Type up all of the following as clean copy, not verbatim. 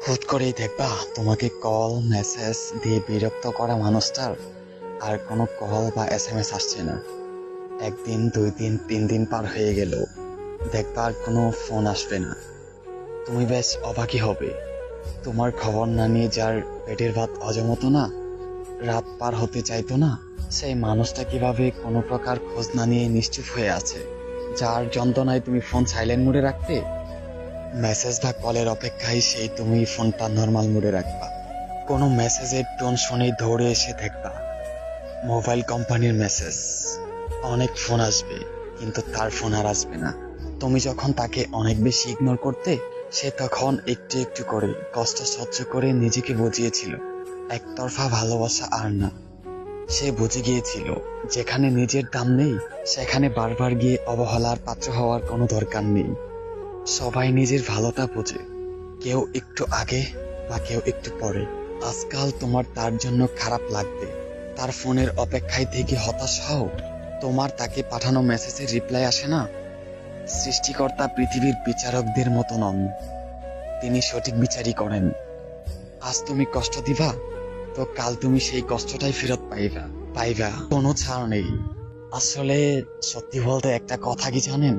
হুট করেই দেখবা তোমাকে কল মেসেজ দিয়ে বিরক্ত করা মানুষটার আর কোনো কল বা এসএমএস আসছে না। একদিন, 2 দিন, 3 দিন পার হয়ে গেল, দেখবা আর কোনো ফোন আসবে না। তুমি বেশ অবাকই হবে। তোমার খবর না নিয়ে যার পেটের ভাত হজমতো না, রাত পার হতে চাইতো না, সেই মানুষটা কিভাবে কোনো প্রকার খোঁজ না নিয়ে নিশ্চুপ হয়ে আছে। যার যন্ত্রণায় তুমি ফোন সাইলেন্ট মোডে রাখতে, মেসেজ বা কলের অপেক্ষায় সেই তুমি ফোনটা নর্মাল মোডে রাখবা। কোনো মেসেজের টোন শুনেই দৌড়ে এসে দেখবা মোবাইল কোম্পানির মেসেজ। অনেক ফোন আসবে, কিন্তু তার ফোন আর আসবে না। তুমি যখন তাকে অনেক বেশি ইগনোর করতে, সে তখন একটু একটু করে কষ্ট সহ্য করে নিজেকে বুঝিয়েছিল একতরফা ভালোবাসা আর না। সে বুঝে গিয়েছিল যেখানে নিজের দাম নেই, সেখানে বারবার গিয়ে অবহেলার পাত্র হওয়ার কোনো দরকার নেই। সবাই নিজের ভালোটা বোঝে, কেউ একটু আগে বা কেউ একটু পরে। আজকাল তোমার তার জন্য খারাপ লাগবে, তার ফোনের অপেক্ষায় থেকে হতাশ হও, তোমার তাকে পাঠানো মেসেজের রিপ্লাই আসে না। সৃষ্টিকর্তা পৃথিবীর বিচারকদের মতো নন, তিনি সঠিক বিচারই করেন। আজ তুমি কষ্ট দিবা, তো কাল তুমি সেই কষ্টটাই ফেরত পাইবা। পাইবা, কোনো ছাড় নেই। আসলে সত্যি বলতে একটা কথা কি জানেন,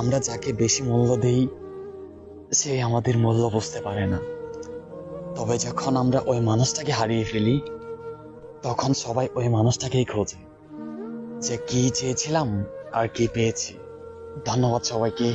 আমরা যাকে বেশি মূল্য দেই, সে আমাদের মূল্য বুঝতে পারে না। তবে যখন আমরা ওই মানুষটাকে হারিয়ে ফেলি, তখন সবাই ওই মানুষটাকেই খোঁজে, যে কি চেয়েছিলাম আর কি পেয়েছি। ধন্যবাদ সবাইকে।